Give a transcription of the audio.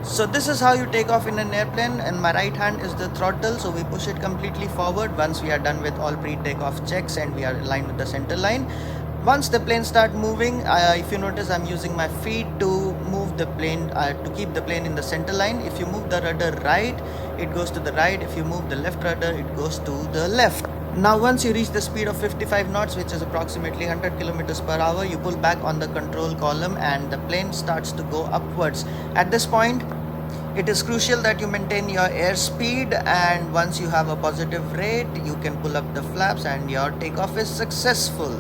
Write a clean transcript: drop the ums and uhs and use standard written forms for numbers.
So this is how you take off in an airplane. In my right hand is the throttle, so we push it completely forward once we are done with all pre-takeoff checks and we are aligned with the center line. Once the plane start moving, if you notice, I'm using my feet to move the plane, to keep the plane in the center line. If you move the rudder right, it goes to the right. If you move the left rudder, it goes to the left. Now once you reach the speed of 55 knots, which is approximately 100 kilometers per hour, you pull back on the control column and the plane starts to go upwards. At this point, it is crucial that you maintain your airspeed, and once you have a positive rate, you can pull up the flaps and your takeoff is successful.